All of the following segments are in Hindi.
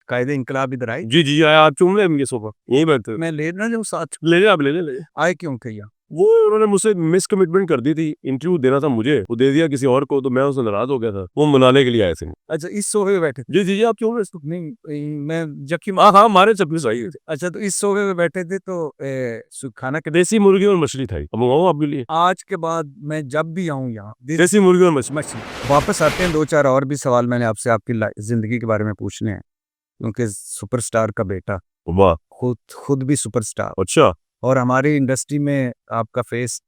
कायदे इंकलाब इधर आए। जी जी आया, आप चुन ले ये सोफा, यहीं बैठते मैं ले ना जाऊँ साथ, ले ले, आप ले ले ले। आए क्यों कहिया? वो उन्होंने मुझसे मिस कमिटमेंट कर दी थी, इंटरव्यू देना था मुझे, वो दे दिया किसी और को, तो मैं उससे नाराज हो गया था, वो मनाने के लिए आए थे। अच्छा, इस सोफे पे बैठे थे? जी जी जी, आप क्यों रहे इसको? नहीं, मैं जबकि हाँ हाँ, हमारे छब्बीस आई थे। अच्छा, तो इस सोफे पे बैठे थे तो खाना के देसी मुर्गी और मछली था, अब मंगाऊं आपके लिए? आज के बाद मैं जब भी आऊँ यहाँ देसी मुर्गी और मछली। मछली वापस आते हैं। 2-4 और भी सवाल मैंने आपसे आपकी जिंदगी के बारे में पूछने हैं, क्योंकि सुपरस्टार का बेटा, वाह, खुद भी सुपरस्टार, अच्छा। और हमारी इंडस्ट्री में आपका फेस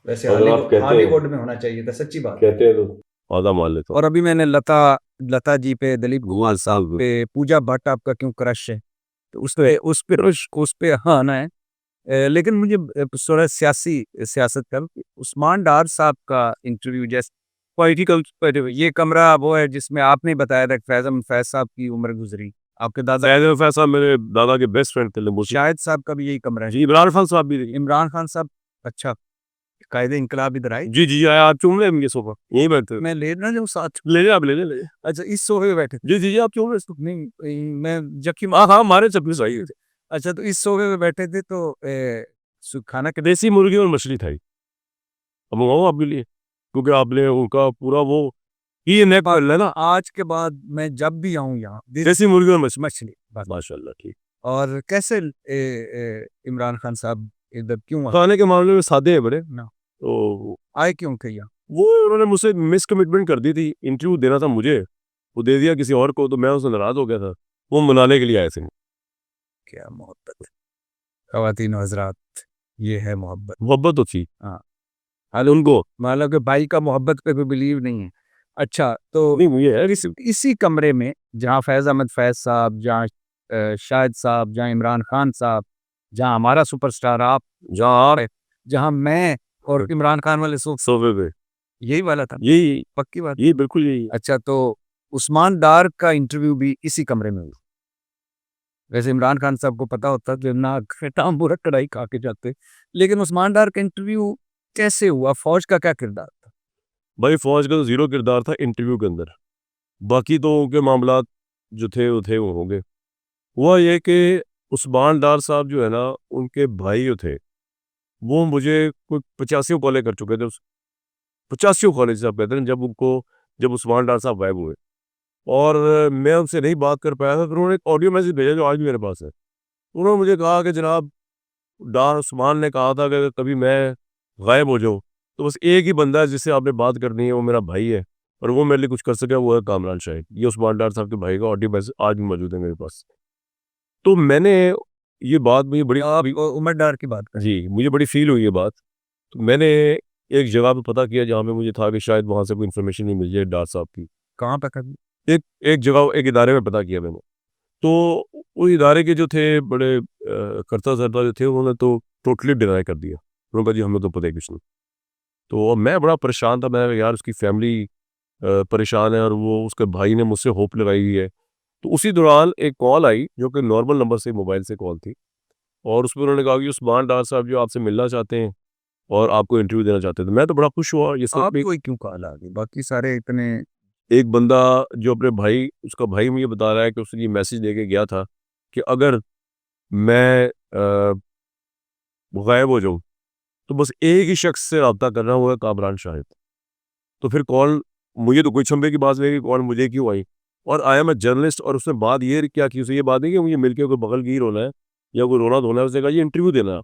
वैसे अगर आप कहते हैं हॉलीवुड में होना चाहिए था, सच्ची बात। कहते हैं तो आधा मान लेता हूँ। और अभी मैंने लता जी पे, दिलीप कुमार साहब पे, पूजा भट्ट आपका क्यों क्रश है, तो उस पे हाँ आना है। लेकिन मुझे थोड़ा सियासत का, उस्मान डार साहब का इंटरव्यू जैसे पॉलिटिकल, ये कमरा वो है जिसमें आपने बताया था कि फैज साहब की उम्र गुजरी, आपके दादा सैयद रफ़ा साहब मेरे दादा के बेस्ट फ्रेंड थे, मुझे शाहिद साहब का भी यही कमरा है। जी, इमरान खान साहब भी थे। इमरान खान साहब, अच्छा, कायदे इंकलाब इधर आए। जी जी आया, आप चुन ले ये सोफा, यहीं बैठते मैं ले ना जाऊँ साथ, ले ले, आप ले ले ले। अच्छा, इस सोफे पे बैठे थे? जी जी जी, आप क्यों रहे इसको? नहीं, मैं जबकि हाँ हाँ, हमारे छब्बीस आई थे। अच्छा, तो इस सोफे पे बैठे थे तो खाना के देसी मुर्गी और मछली था, अब मंगाऊं आपके लिए? क्योंकि आपने उनका पूरा वो ये नेक कर लेना। आज के बाद मैं जब भी आऊँ यहाँ देसी मुर्गी और मछली, बस। माशाल्लाह, ठीक। और कैसे इमरान खान साहब इधर क्यों खाने के मामले में सादे हैं बड़े, ना तो आए क्यों कहिया? वो उन्होंने मुझसे मिस कमिटमेंट कर दी थी, इंटरव्यू देना था मुझे, वो दे दिया किसी और को, तो मैं उससे नाराज हो गया था, वो मनाने के लिए आए थे। क्या मोहब्बत है ख़वातीन और हज़रात, ये है मोहब्बत। मोहब्बत तो थी हाँ, हाल उनको, मतलब कि भाई का मोहब्बत पे कोई बिलीव नहीं है। अच्छा, तो नहीं मुझे है इसी कमरे में जहाँ फैज़ अहमद फैज़ साहब, जहाँ शाहिद साहब, जहाँ इमरान खान साहब, जहाँ हमारा सुपरस्टार आप, जहाँ जहाँ मैं और इमरान खान वाले सोफे पे, यही वाला था, यही पक्की बात? ये बिल्कुल यही है। अच्छा, तो उस्मान डार का इंटरव्यू भी इसी कमरे में हुआ। वैसे इमरान खान साहब को पता होता कि ना तांबूरा कढ़ाई खा के जाते, लेकिन उस्मान डार का इंटरव्यू कैसे हुआ? फौज का क्या किरदार था? भाई फौज का तो जीरो किरदार था इंटरव्यू के अंदर, बाकी तो उनके मामला जो थे वो होंगे। हुआ ये कि उस्मान डार साहब जो है ना, उनके भाई जो थे, वो मुझे कोई 85 कॉलें कर चुके थे, 85 कॉलेज साहब कहते हैं, जब उस्मान डार साहब गायब हुए, और मैं उनसे नहीं बात कर पाया था, तो उन्होंने एक ऑडियो मैसेज भेजा जो आज भी मेरे पास है। उन्होंने मुझे कहा कि जनाब, डार उस्मान ने कहा था कि अगर कभी मैं गायब हो जाऊँ, तो बस एक ही बंदा है जिससे आपने बात करनी है, वो मेरा भाई है, और वो मेरे लिए कुछ कर सके, वो है कामरान शाहिद। ये उस्मान डार साहब के भाई का ऑडियो मैसेज आज भी मौजूद है मेरे पास। तो मैंने ये बात मुझे बड़ी आप उमर डार की बात करें। जी, मुझे बड़ी फ़ील हुई ये बात। तो मैंने एक जगह पे पता किया जहाँ पे मुझे था कि शायद वहाँ से कोई इन्फॉर्मेशन नहीं मिल जाए डार साहब की। कहाँ पे कर एक एक जगह, एक इदारे में पता किया मैंने। तो वो इदारे के जो थे बड़े कर्ता-धर्ता जो थे, उन्होंने तो टोटली डिनाई कर दिया। उन्होंने कहा जी हमें तो पता ही कुछ नहीं। तो अब मैं बड़ा परेशान था, मैं यार उसकी फैमिली परेशान है और वो उसके भाई ने मुझसे होप लगाई हुई है। तो उसी दौरान एक कॉल आई जो कि नॉर्मल नंबर से, मोबाइल से कॉल थी, और उसमें उन्होंने कहा कि उस्मान डार साहब जो आपसे मिलना चाहते हैं और आपको इंटरव्यू देना चाहते हैं। तो मैं तो बड़ा खुश हुआ। ये सब आप कोई क्यों कॉल आ गई? बाकी सारे इतने एक बंदा जो अपने भाई, उसका भाई मुझे बता रहा है कि उसने ये मैसेज दे के गया था कि अगर मैं गायब हो जाऊँ, तो बस एक ही शख्स से रब्ता करना, वो है कामरान शाहिद। तो फिर कॉल, मुझे तो कोई छंबे की बात नहीं कि कॉल मुझे क्यों आई, और आई एम अ जर्नलिस्ट, और उसने बात ये क्या की, उसे ये बात नहीं कि मुझे मिलके कोई बगलगीर होना है या कोई रोना धोना है, उसने कहा ये इंटरव्यू देना है।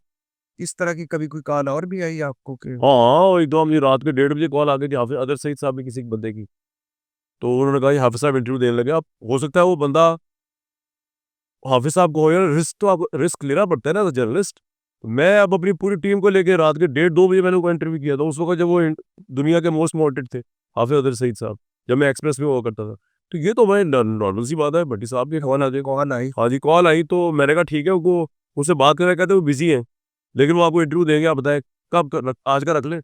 इस तरह की कभी कोई कॉल और भी आई आपको कि हाँ, एकदम मुझे रात के 1:30 बजे कॉल आ गई थी हाफिज अदर सईद साहब ने, किसी बंदे की। तो उन्होंने कहा, हाफिज साहब इंटरव्यू देने लगे। अब हो सकता है वो बंदा हाफिज साहब को हो, यार रिस्क तो आपको रिस्क लेना पड़ता है ना, जर्नलिस्ट। मैं अब अपनी पूरी टीम को लेके रात के 1:30-2 बजे मैंने उनको इंटरव्यू किया था, उस वक्त जब वो दुनिया के मोस्ट वांटेड थे, हाफिज अदर सईद साहब, जब मैं एक्सप्रेस में हुआ करता था। तो ये तो भाई नॉर्मल सी बात है, भट्टी साहब की कॉल आ जाए। कॉल आई? हाँ जी, कॉल आई, तो मैंने कहा ठीक है, उनको उससे बात करें, कहते वो बिजी हैं, लेकिन वो आपको इंटरव्यू देंगे, आप बताएं कब आज का रख लें।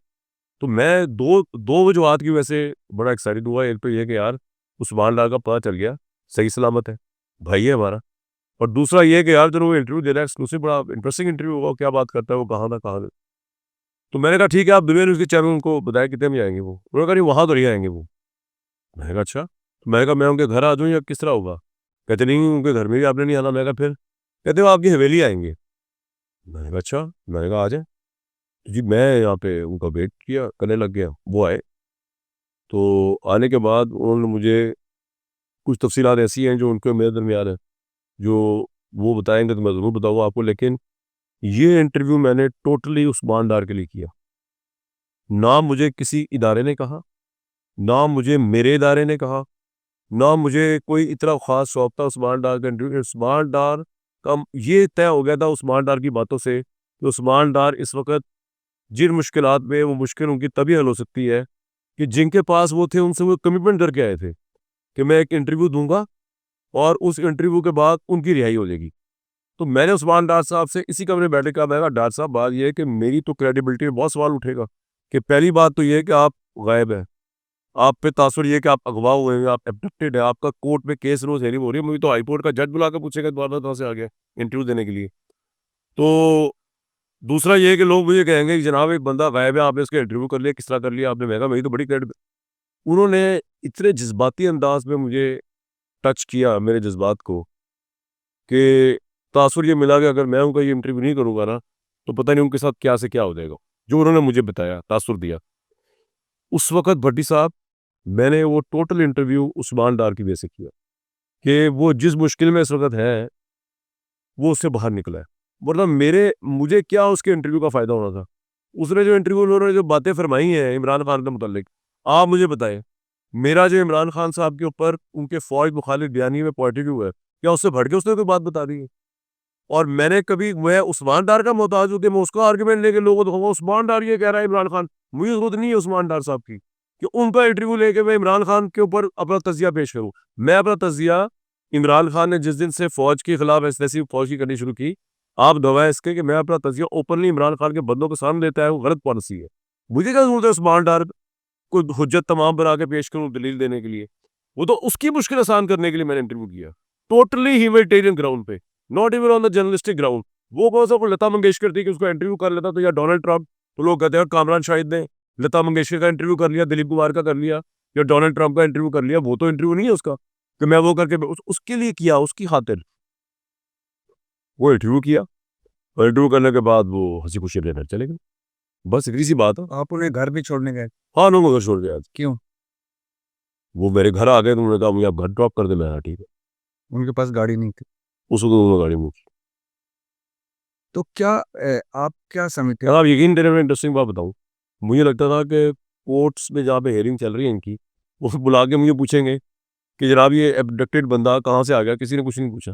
तो मैं दो दो वजूहत की वजह से बड़ा एक्साइटेड हुआ। एक तो ये कि यार उस्मान डार का पता चल गया, सही सलामत है, भाई है हमारा। और दूसरा ये कि यार चलो वो इंटरव्यू दे रहा है एक्सक्लूसिव, बड़ा इंटरेस्टिंग इंटरव्यू होगा, क्या बात करता है वो, कहाँ था कहाँ। तो मैंने कहा ठीक है, आप दुनिया न्यूज़ के चैनल उनको बताया कितने बजे आएंगे वो। उन्होंने कहा नहीं, वहाँ तो नहीं आएंगे वो। मैंने कहा अच्छा। तो मैंने कहा मैं उनके घर आ जाऊँ या किस तरह होगा? कहते नहीं उनके घर में भी आपने नहीं आना। मैं कहा फिर? कहते वो आपकी हवेली आएंगे। मैंने कहा अच्छा। मैंने कहा आ जाए। जी मैं यहाँ पे उनका वेट किया करने लग गया। वो आए, तो आने के बाद उन्होंने मुझे कुछ तफसीलात ऐसी हैं जो उनके मेरे दरमियान है, जो वो बताएंगे तो मैं ज़रूर बताऊँगा आपको। लेकिन ये इंटरव्यू मैंने टोटली उस्मान डार के लिए किया। ना मुझे किसी इदारे ने कहा, ना मुझे मेरे इदारे ने कहा, ना मुझे कोई इतना ख़ास शौक था उस्मान डार का इंटरव्यू। उस्मान डार का ये तय हो गया था उस्मान डार की बातों से कि उस्मान डार इस वक़्त जिन मुश्किलात में, वो मुश्किल उनकी तभी हल हो सकती है कि जिनके पास वो थे उनसे वो कमिटमेंट करके आए थे कि मैं एक इंटरव्यू दूँगा और उस इंटरव्यू के बाद उनकी रिहाई हो जाएगी। तो मैंने उस्मान डार साहब से इसी कमरे में बैठ के कहा, मैंने कहा डार साहब बात ये है कि मेरी तो क्रेडिबिलिटी में बहुत सवाल उठेगा कि पहली बात तो ये है कि आप गायब हैं। आप पे तासुर ये है कि आप अगवा हुए हैं, आप एब्डक्टेड हैं, आपका कोर्ट में केस रोज़ हेयरिंग हो रही है। मुझे तो हाई कोर्ट का जज बुला के पूछेगा दोबारा कहाँ से आ गए इंटरव्यू देने के लिए। तो दूसरा ये है कि लोग मुझे कहेंगे कि जनाब एक बंदा गायब है, आपने उसका इंटरव्यू कर लिया, किस तरह कर लिया आपने? मैं कहा मेरी तो बड़ी क्रेडिब। उन्होंने इतने जज़्बाती अंदाज़ में मुझे टच किया मेरे जज़्बात को कि तासुर ये मिला कि अगर मैं उनका ये इंटरव्यू नहीं करूँगा ना, तो पता नहीं उनके साथ क्या से क्या हो जाएगा। जो उन्होंने मुझे बताया, तासुर दिया। उस वक़्त भट्टी साहब मैंने वो टोटल इंटरव्यू उस्मान डार की वजह से किया कि वो जिस मुश्किल में इस वक़्त है, वो उससे बाहर निकला है। वरना मुझे क्या उसके इंटरव्यू का फ़ायदा होना था? उसने जो इंटरव्यू उन्होंने जो बातें फ़रमाई हैं इमरान खान के मुतालिक, आप मुझे बताएँ, मेरा जो इमरान खान साहब के ऊपर उनके फ़ौज मुखालिफ बयानी में पॉइंट ऑफ व्यू है, क्या उससे बढ़ के उसने कोई बात बता दी है? और मैं उस्मान डार का मोहताज हूँ कि मैं उसका आर्गुमेंट लेके लोगों को दिखाऊँगा, उस्मान डार ये कह रहा है इमरान खान, मुझे ज़रूरत नहीं है उस्मान डार साहब की कि उनका इंटरव्यू लेके मैं इमरान खान के ऊपर अपना तज़िया पेश करूँ। मैं अपना तज़िया इमरान खान ने जिस दिन से फ़ौज के खिलाफ ऐसी फ़ौज की करनी शुरू की, आप गवाह हैं इसके कि मैं अपना तज़िया ओपनली इमरान खान के बंदों के सामने देता है, वो गलत पॉलिसी है। मुझे क्या ज़रूरत है उस्मान डार को हुज्जत तमाम बना के पेश करूँ दलील देने के लिए? वो तो उसकी मुश्किल आसान करने के लिए मैंने इंटरव्यू किया। टोटली ह्यूमैनिटेरियन ग्राउंड पे, not even on the journalistic ground. वो कौन-सा कोई लता मंगेशकर थी कि उसका इंटरव्यू कर लेता तो, या डोनाल्ड ट्रम्प, तो लोग कहते हैं कामरान शाहिद ने लता मंगेशकर का इंटरव्यू कर लिया, दिलीप कुमार का कर लिया या डोनाल्ड ट्रम्प का इंटरव्यू कर लिया। वो तो इंटरव्यू नहीं है उसका कि मैं वो करके उसके लिए किया, उसकी खातिर वो इंटरव्यू किया और इंटरव्यू करने के बाद वो हँसी-खुशी अपने घर चले गए। बस इतनी सी बात है। आप उन्हें घर भी छोड़ने गए? हाँ, उन्होंने घर छोड़ दिया। क्यों? वो मेरे घर आ गए तो उन्होंने कहा मुझे आप घर ड्रॉप कर दें। मैं कहा ठीक है। उनके पास गाड़ी नहीं थी। उस वक़्त उन्होंने गाड़ी मूव की। तो क्या आप क्या समझते यार हो? आप यकीन करें मैं इंटरेस्टिंग बात बताऊँ, मुझे लगता था कि कोर्ट्स में जहाँ पे हियरिंग चल रही है इनकी, वो बुला के मुझे पूछेंगे कि जनाब ये एब्डक्टेड बंदा कहाँ से आ गया? किसी ने कुछ नहीं पूछा।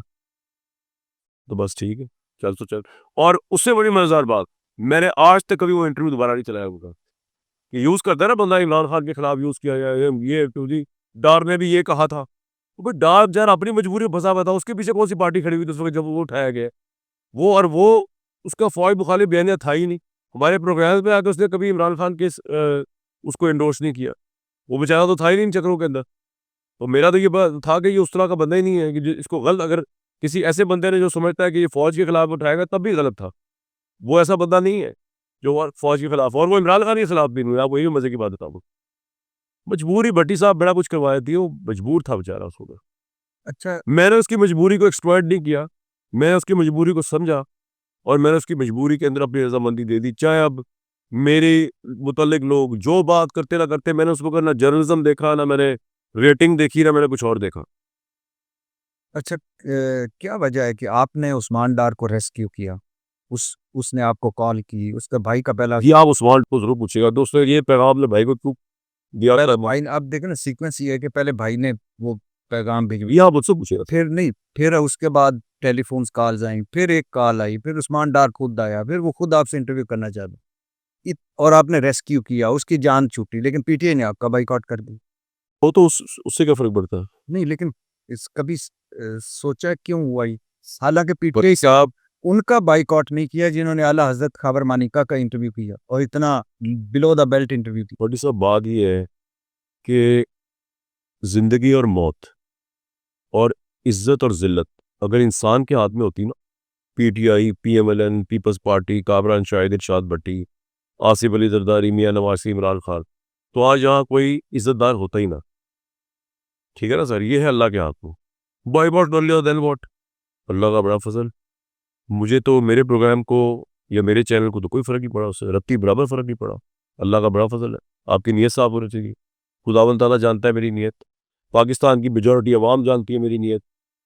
तो बस ठीक है, चल तो चल। और उससे बड़ी मज़ेदार बात, मैंने आज तक कभी वो इंटरव्यू दोबारा नहीं चलाया उनका। कि यूज़ करता है ना बंदा इमरान खान के खिलाफ यूज़ किया या ये तो जी डार ने भी ये कहा था। तो भाई डार यार अपनी मजबूरी में फँसा हुआ था, उसके पीछे कौन-सी पार्टी खड़ी हुई थी उस वक़्त जब वो उठाया गया? वो उसका फ़ौज मुखालिफ बयानिया था ही नहीं। हमारे प्रोग्राम्स में आके उसने कभी इमरान खान के उसको एंडोर्स नहीं किया। वो बेचारा तो था ही नहीं इन चक्करों के अंदर। तो मेरा तो ये था कि ये उस तरह का बंदा ही नहीं है कि इसको गलत अगर किसी ऐसे बंदे ने जो समझता है कि ये फ़ौज के खिलाफ उठाएगा तब भी गलत था। वो ऐसा बंदा नहीं है जो फ़ौज के खिलाफ, और वो इमरान खान के खिलाफ भी नहीं हुआ। आपको ये भी मज़े की बात बताऊँ। मजबूरी भट्टी साहब बड़ा कुछ करवाए थे, वो मजबूर था बेचारा उस वक़्त। अच्छा, मैंने उसकी मजबूरी को एक्सप्लॉइट नहीं किया। मैंने उसकी मजबूरी को समझा और मैंने उसकी मजबूरी के अंदर अपनी रज़ामंदी दे दी। चाहे अब मेरे मुतल्लिक लोग जो बात करते ना करते, मैंने उस वक़्त ना जर्नलिज़्म देखा, ना मैंने रेटिंग देखी, ना मैंने कुछ और देखा। अच्छा, क्या वजह है कि आपने उस्मान डार को रेस्क्यू किया? उसने आपको कॉल की, उसके भाई का पहला ये आप उस्मान को ज़रूर पूछिएगा। दोस्तों ये पैगाम अपने भाई को क्यों दिया था? भाई ने, अब देखें ना सीक्वेंस ये है कि पहले भाई ने वो पैगाम ये भिजवाया, आप मुझसे पूछिएगा। फिर उसके बाद टेलीफ़ोन्स कॉल्स आई, फिर एक कॉल आई, फिर उस्मान डार खुद आया, फिर वो खुद आपसे इंटरव्यू करना चाहता। और आपने रेस्क्यू किया, उसकी जान छूटी, लेकिन पीटीआई ने आपका बायकॉट कर दिया। वो तो उससे क्या फ़र्क पड़ता है? नहीं, लेकिन कभी सोचा क्यों हुआ ये? हालाँकि पर पीटीआई क्या आप उनका बायकॉट नहीं किया जिन्होंने आला हज़रत ख़ाबर मानिका का इंटरव्यू किया और इतना बिलो द बेल्ट इंटरव्यू किया। बड़ी साहब बात ये है कि ज़िंदगी और मौत और इज़्ज़त और ज़िल्लत अगर इंसान के हाथ में होती ना, पीटीआई, पीएमएलएन, पीपल्स पार्टी, कामरान शाहिद, इरशाद भट्टी, आसिफ अली जरदारी, मियां नवाज़, इमरान खान, तो आज यहाँ कोई इज़्ज़तदार होता ही ना। ठीक है ना सर? ये है अल्लाह के हाथ में। बॉयकॉट कर लिया, देन व्हाट? अल्लाह का बड़ा फजल। मुझे तो मेरे प्रोग्राम को या मेरे चैनल को तो कोई फ़र्क नहीं पड़ा, उससे रत्ती बराबर फ़र्क नहीं पड़ा। अल्लाह का बड़ा फजल है। आपकी नीयत साफ़ होनी चाहिए। खुदावंद ताला जानता है मेरी नीयत, पाकिस्तान की मेजॉरिटी अवाम जानती है मेरी नीयत।